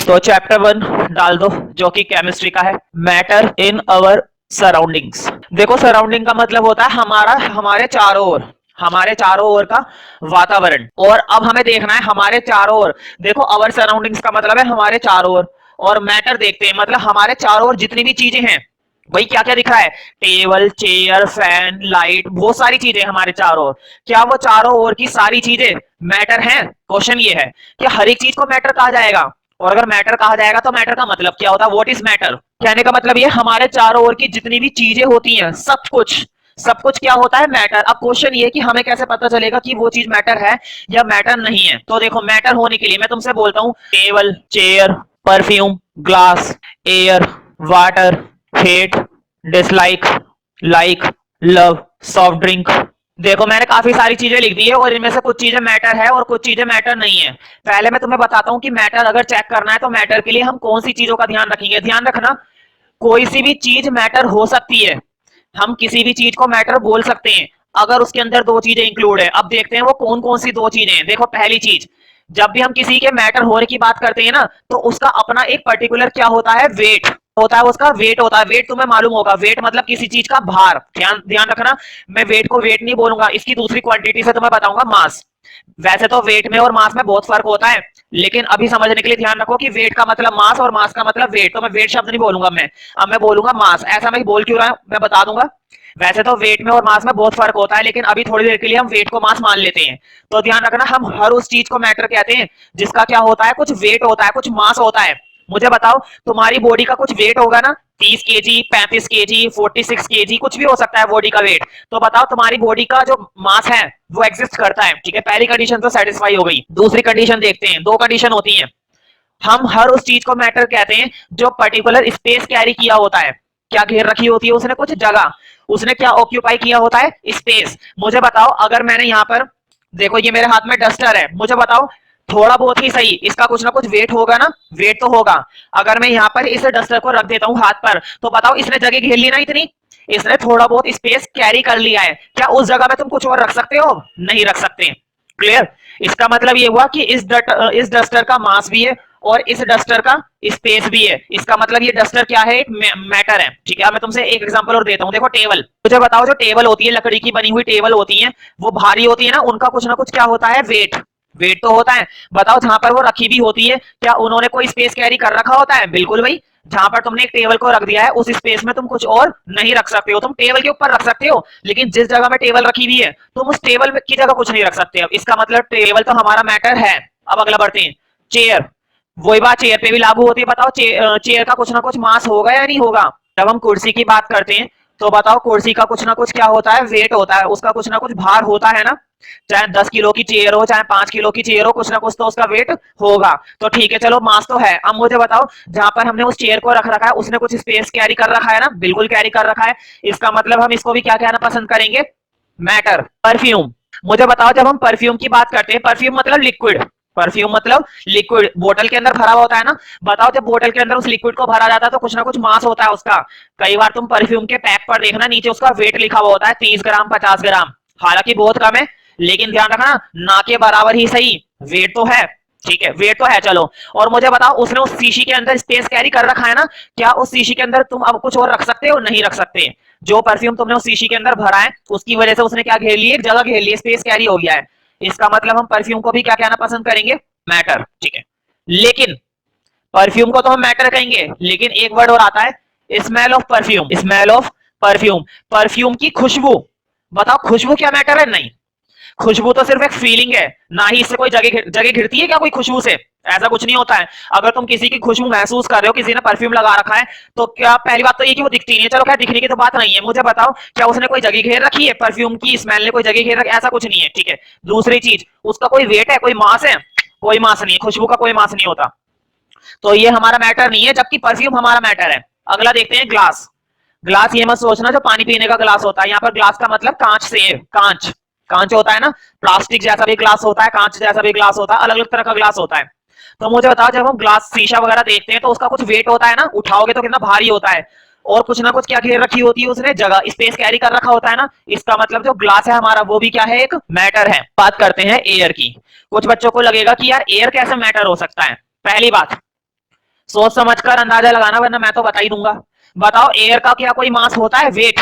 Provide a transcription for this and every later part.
तो चैप्टर 1 डाल दो, जो कि केमिस्ट्री का है, मैटर इन अवर सराउंडिंग्स। देखो, सराउंडिंग का मतलब होता है हमारा, हमारे चारों ओर, हमारे चारों ओर का वातावरण। और अब हमें देखना है हमारे चारों ओर, देखो अवर सराउंडिंग्स का मतलब है हमारे चारों ओर, और मैटर देखते हैं मतलब हमारे चारों ओर जितनी भी चीजें हैं, भाई क्या क्या दिख रहा है, टेबल, चेयर, फैन, लाइट, बहुत सारी चीजें हमारे चारों ओर। क्या वो चारों ओर की सारी चीजें मैटर हैं? क्वेश्चन ये है कि हर एक चीज को मैटर कहा जाएगा। और अगर मैटर कहा जाएगा तो मैटर का मतलब क्या होता है, व्हाट इज मैटर? कहने का मतलब ये हमारे चारों ओर की जितनी भी चीजें होती हैं, सब कुछ क्या होता है, मैटर। अब क्वेश्चन ये कि हमें कैसे पता चलेगा कि वो चीज मैटर है या मैटर नहीं है। तो देखो, मैटर होने के लिए मैं तुमसे बोलता हूँ, table, chair, perfume, glass, air, water, hate, dislike, like, love, soft drink. देखो, मैंने काफी सारी चीजें लिख दी है और इनमें से कुछ चीजें मैटर है और कुछ चीजें मैटर नहीं है। पहले मैं तुम्हें बताता हूँ कि मैटर अगर चेक करना है तो मैटर के लिए हम कौन सी चीजों का ध्यान रखेंगे। ध्यान रखना, कोई सी भी चीज मैटर हो सकती है, हम किसी भी चीज को मैटर बोल सकते हैं अगर उसके अंदर दो चीजें इंक्लूड है। अब देखते हैं वो कौन कौन सी दो चीजें हैं। देखो, पहली चीज, जब भी हम किसी के मैटर होने की बात करते हैं ना, तो उसका अपना एक पर्टिकुलर क्या होता है, वेट होता है, उसका वेट होता है। वेट तुम्हें मालूम होगा, वेट मतलब किसी चीज का भार। ध्यान ध्यान रखना, मैं वेट को वेट नहीं बोलूंगा, इसकी दूसरी क्वांटिटी से तुम्हें बताऊंगा, मास। वैसे तो वेट में और मास में बहुत फर्क होता है, लेकिन अभी समझने के लिए ध्यान रखो कि वेट का मतलब मास और मास का मतलब वेट। तो मैं वेट शब्द नहीं बोलूंगा, मैं अब मैं बोलूंगा मास। ऐसा मैं बोल क्यों रहा हूं, मैं बता दूंगा। वैसे तो वेट में और मास में बहुत फर्क होता है, लेकिन अभी थोड़ी देर के लिए हम वेट को मास मान लेते हैं। तो ध्यान रखना, हम हर उस चीज को मैटर कहते हैं जिसका क्या होता है, कुछ वेट होता है, कुछ मास होता है। मुझे बताओ, तुम्हारी बॉडी का कुछ वेट होगा ना, 30 kg, 35 kg, 46 kg, कुछ भी हो सकता है बॉडी का वेट। तो बताओ, तुम्हारी बॉडी का जो मास है वो एग्जिस्ट करता है, ठीक है। पहली कंडीशन तो सेटिस्फाई हो गई। दूसरी कंडीशन देखते हैं, दो कंडीशन होती है। हम हर उस चीज को मैटर कहते हैं जो पर्टिकुलर स्पेस कैरी किया होता है। क्या घेर रखी होती है उसने, कुछ जगह, उसने क्या ऑक्यूपाई किया होता है, स्पेस। मुझे बताओ, अगर मैंने यहाँ पर, देखो ये मेरे हाथ में डस्टर है, मुझे बताओ, थोड़ा बहुत ही सही, इसका कुछ ना कुछ वेट होगा ना, वेट तो होगा। अगर मैं यहाँ पर इस डस्टर को रख देता हूँ हाथ पर, तो बताओ इसने जगह घेर ली ना इतनी, इसने थोड़ा बहुत स्पेस कैरी कर लिया है। क्या उस जगह में तुम कुछ और रख सकते हो? नहीं रख सकते। क्लियर? इसका मतलब ये हुआ कि इस डस्टर का मास भी है और इस डस्टर का स्पेस भी है। इसका मतलब ये डस्टर क्या है, एक मैटर है, ठीक है। मैं तुमसे एक एग्जांपल और देता हूँ। देखो, टेबल, मुझे बताओ, जो टेबल होती है, लकड़ी की बनी हुई टेबल होती है, वो भारी होती है ना, उनका कुछ ना कुछ क्या होता है, वेट। वेट तो होता है। बताओ, जहां पर वो रखी भी होती है, क्या उन्होंने कोई स्पेस कैरी कर रखा होता है? बिल्कुल भाई। जहां पर तुमने एक टेबल को रख दिया है, उस स्पेस में तुम कुछ और नहीं रख सकते हो। तुम टेबल के ऊपर रख सकते हो, लेकिन जिस जगह में टेबल रखी हुई है, तुम उस टेबल की जगह कुछ नहीं रख सकते। अब इसका मतलब टेबल तो हमारा मैटर है। अब अगला बढ़ते हैं, चेयर। वही बात चेयर पे भी लागू होती है। बताओ, चेयर का कुछ ना कुछ मास होगा या नहीं होगा? जब हम कुर्सी की बात करते हैं, तो बताओ, कुर्सी का कुछ ना कुछ क्या होता है, वेट होता है, उसका कुछ ना कुछ भार होता है ना। चाहे 10 किलो की चेयर हो, चाहे 5 किलो की चेयर हो, कुछ ना कुछ तो उसका वेट होगा। तो ठीक है, चलो, मास तो है। अब मुझे बताओ, जहां पर हमने उस चेयर को रख रखा है, उसने कुछ स्पेस कैरी कर रखा है ना? बिल्कुल कैरी कर रखा है। इसका मतलब हम इसको भी क्या कहना पसंद करेंगे, मैटर। परफ्यूम, मुझे बताओ, जब हम परफ्यूम की बात करते हैं, परफ्यूम मतलब लिक्विड, परफ्यूम मतलब लिक्विड, बोतल के अंदर भरा हुआ होता है ना। बताओ, जब बोतल के अंदर उस लिक्विड को भरा जाता है तो कुछ ना कुछ मास होता है उसका। कई बार तुम परफ्यूम के पैक पर देखना, नीचे उसका वेट लिखा हुआ होता है, 30 ग्राम, 50 ग्राम। हालांकि बहुत कम है, लेकिन ध्यान रखना, ना के बराबर ही सही, वेट तो है। ठीक है, वेट तो है, चलो। और मुझे बताओ, उसने उस शीशी के अंदर स्पेस कैरी कर रखा है ना। क्या उस शीशी के अंदर तुम अब कुछ और रख सकते हो? नहीं रख सकते। जो परफ्यूम तुमने उस शीशी के अंदर भरा है, उसकी वजह से उसने क्या घेर ली, एक जगह घेर ली, स्पेस कैरी हो गया है। इसका मतलब हम परफ्यूम को भी क्या कहना पसंद करेंगे, मैटर, ठीक है। लेकिन परफ्यूम को तो हम मैटर कहेंगे, लेकिन एक वर्ड और आता है, smell of perfume. Smell of perfume, perfume की खुशबू। बताओ, खुशबू क्या मैटर है? नहीं। खुशबू तो सिर्फ एक फीलिंग है, ना ही इससे कोई जगह घिरती है क्या कोई खुशबू से? ऐसा कुछ नहीं होता है। अगर तुम किसी की खुशबू महसूस कर रहे हो, किसी ने परफ्यूम लगा रखा है, तो क्या, पहली बात तो ये कि वो दिखती नहीं है, चलो खैर दिखने की तो बात नहीं है। मुझे बताओ, क्या उसने कोई जगह घेर रखी है, परफ्यूम की स्मेल ने कोई जगह घेर रखी है? ऐसा कुछ नहीं है, ठीक है। दूसरी चीज, उसका कोई वेट है, कोई मास है? कोई मास नहीं है, खुशबू का कोई मास नहीं होता। तो ये हमारा मैटर नहीं है, जबकि परफ्यूम हमारा मैटर है। अगला देखते हैं, ग्लास। ग्लास, ये मत सोचना जो पानी पीने का ग्लास होता है, यहाँ पर ग्लास का मतलब कांच से, कांच, कांच होता है ना। प्लास्टिक जैसा भी ग्लास होता है, कांच जैसा भी ग्लास होता है, अलग अलग तरह का ग्लास होता है। तो मुझे बताओ, जब हम ग्लास, शीशा वगैरह देखते हैं, तो उसका कुछ वेट होता है ना, उठाओगे तो कितना भारी होता है। और कुछ ना कुछ क्या घेर रखी होती है उसने, जगह, स्पेस कैरी कर रखा होता है ना। इसका मतलब जो ग्लास है हमारा, वो भी क्या है, एक मैटर है। बात करते हैं एयर की। कुछ बच्चों को लगेगा कि यार एयर कैसे मैटर हो सकता है। पहली बात, सोच समझकर अंदाजा लगाना, वरना मैं तो बता ही दूंगा। बताओ एयर का क्या कोई मास होता है, वेट?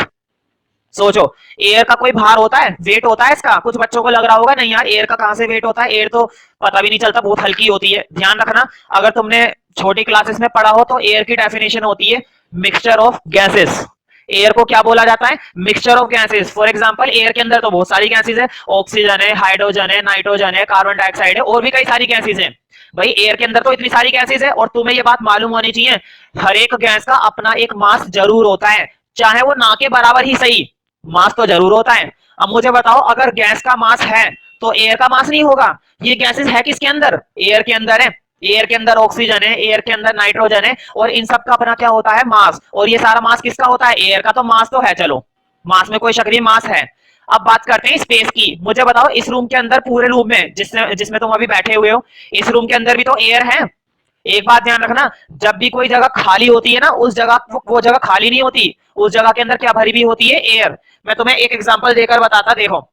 सोचो, एयर का कोई भार होता है, वेट होता है इसका? कुछ बच्चों को लग रहा होगा नहीं यार एयर का कहां से वेट होता है, एयर तो पता भी नहीं चलता, बहुत हल्की होती है। ध्यान रखना, अगर तुमने छोटी क्लासेस में पढ़ा हो तो एयर की डेफिनेशन होती है मिक्सचर ऑफ गैसेस। एयर को क्या बोला जाता है? Mixture of gases. For example air के अंदर तो बहुत सारी गैसेस है, ऑक्सीजन है, हाइड्रोजन है, नाइट्रोजन है, कार्बन डाइऑक्साइड है, और भी कई सारी गैसेस है। भाई एयर के अंदर तो इतनी सारी गैसेस है, और तुम्हें ये बात मालूम होनी चाहिए, हर एक गैस का अपना एक मास जरूर होता है, चाहे वो ना के बराबर ही सही, मास तो जरूर होता है। अब मुझे बताओ, अगर गैस का मास है तो एयर का मास नहीं होगा? ये गैसेस है किसके अंदर? एयर के अंदर है। एयर के अंदर ऑक्सीजन है, एयर के अंदर नाइट्रोजन है, और इन सब का अपना क्या होता है? मास। और ये सारा मास किसका होता है? एयर का। तो मास तो है, चलो मास में कोई शक नहीं, मास है। अब बात करते हैं स्पेस की। मुझे बताओ, इस रूम के अंदर, पूरे रूम में जिसमें जिसमें तुम अभी बैठे हुए हो, इस रूम के अंदर भी तो एयर है। एक बात ध्यान रखना, जब भी कोई जगह खाली होती है ना, उस जगह वो जगह खाली नहीं होती, उस जगह के अंदर क्या भरी हुई होती है? एयर। मैं तुम्हें एक एग्जांपल देकर बताता, देखो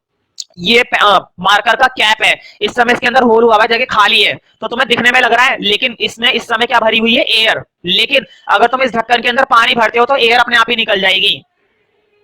ये मार्कर का कैप है, इस समय इसके अंदर होल हुआ है, जगह खाली है, तो तुम्हें दिखने में लग रहा है, लेकिन इसमें इस समय क्या भरी हुई है? एयर। लेकिन अगर तुम इस ढक्कन के अंदर पानी भरते हो तो एयर अपने आप ही निकल जाएगी,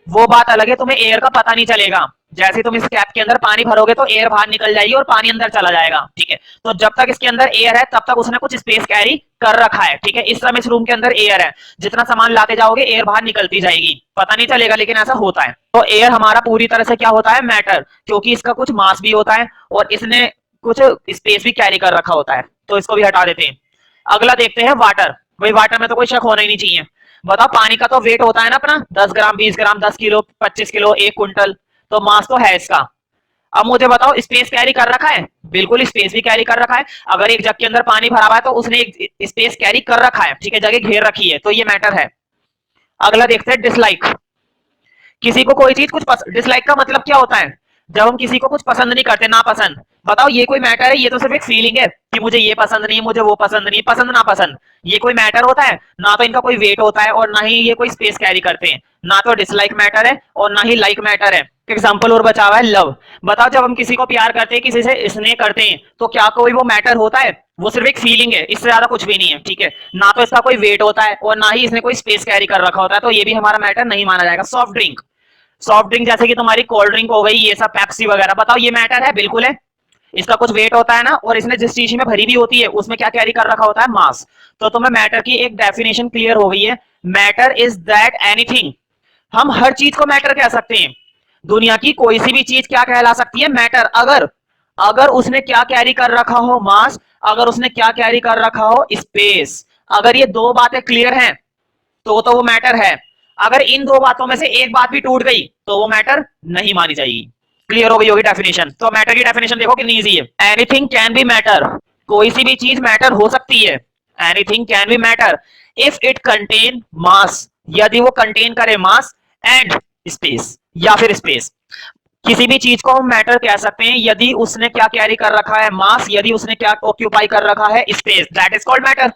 वो बात अलग है, तुम्हें एयर का पता नहीं चलेगा। जैसे तुम इस कैप के अंदर पानी भरोगे तो एयर बाहर निकल जाएगी और पानी अंदर चला जाएगा, ठीक है? तो जब तक इसके अंदर एयर है तब तक उसने कुछ स्पेस कैरी कर रखा है, ठीक है? इस समय इस रूम के अंदर एयर है, जितना सामान लाते जाओगे एयर बाहर निकलती जाएगी, पता नहीं चलेगा, लेकिन ऐसा होता है। तो एयर हमारा पूरी तरह से क्या होता है? मैटर, क्योंकि इसका कुछ मास भी होता है और इसने कुछ स्पेस भी कैरी कर रखा होता है, तो इसको भी हटा देते हैं। अगला देखते हैं वाटर। भाई वाटर में तो कोई शक होना ही नहीं चाहिए। बताओ, पानी का तो वेट होता है ना अपना, 10 ग्राम, 20 ग्राम, 10 किलो, 25 किलो, 1 क्विंटल, तो मास तो है इसका। अब मुझे बताओ, स्पेस कैरी कर रखा है? बिल्कुल स्पेस भी कैरी कर रखा है। अगर एक जग के अंदर पानी भरा हुआ है तो उसने एक स्पेस कैरी कर रखा है, ठीक है, जगह घेर रखी है, तो ये मैटर है। अगला देखते हैं डिसलाइक। किसी को कोई चीज कुछ डिसलाइक का मतलब क्या होता है? जब हम किसी को कुछ पसंद नहीं करते, ना पसंद। बताओ, ये कोई मैटर है? ये तो सिर्फ एक फीलिंग है कि मुझे ये पसंद नहीं है, मुझे वो पसंद नहीं, पसंद ना पसंद, ये कोई मैटर होता है? ना तो इनका कोई वेट होता है और ना ही ये कोई स्पेस कैरी करते हैं। ना तो डिसलाइक मैटर है और ना ही लाइक मैटर है। एग्जाम्पल और बचा हुआ है लव। बताओ, जब हम किसी को प्यार करते हैं, किसी से स्नेह करते हैं, तो क्या कोई वो मैटर होता है? वो सिर्फ एक फीलिंग है, इससे ज्यादा कुछ भी नहीं है, ठीक है? ना तो इसका कोई वेट होता है और ना ही इसने कोई स्पेस कैरी कर रखा होता है, तो ये भी हमारा मैटर नहीं माना जाएगा। सॉफ्ट ड्रिंक, सॉफ्ट ड्रिंक जैसे कि तुम्हारी कोल्ड ड्रिंक हो गई, ये सब पेप्सी वगैरह, बताओ ये मैटर है? बिल्कुल है। इसका कुछ वेट होता है ना, और इसने जिस चीज में भरी भी होती है उसमें क्या कैरी कर रखा होता है? मास। तो तुम्हें मैटर की एक डेफिनेशन क्लियर हो गई है। मैटर इज दैट एनीथिंग, हम हर चीज को मैटर कह सकते हैं। दुनिया की कोई सी भी चीज क्या कहला सकती है? मैटर। अगर अगर उसने क्या कैरी कर रखा हो? मास। अगर उसने क्या कैरी कर रखा हो? स्पेस। अगर ये दो बातें क्लियर हैं तो वो मैटर है। अगर इन दो बातों में से एक बात भी टूट गई तो वो मैटर नहीं मानी जाएगी। क्लियर हो गई होगी डेफिनेशन? तो मैटर की डेफिनेशन देखो कितनी इजी है। एनीथिंग कैन बी मैटर, कोई सी भी चीज मैटर हो सकती है। Anything can be matter if it contain mass, यदि वो कंटेन करे मास एंड स्पेस, या फिर स्पेस। किसी भी चीज को हम मैटर कह सकते हैं यदि उसने क्या कैरी कर रखा है? मास। यदि उसने क्या ऑक्यूपाई कर रखा है? Space, that is called matter.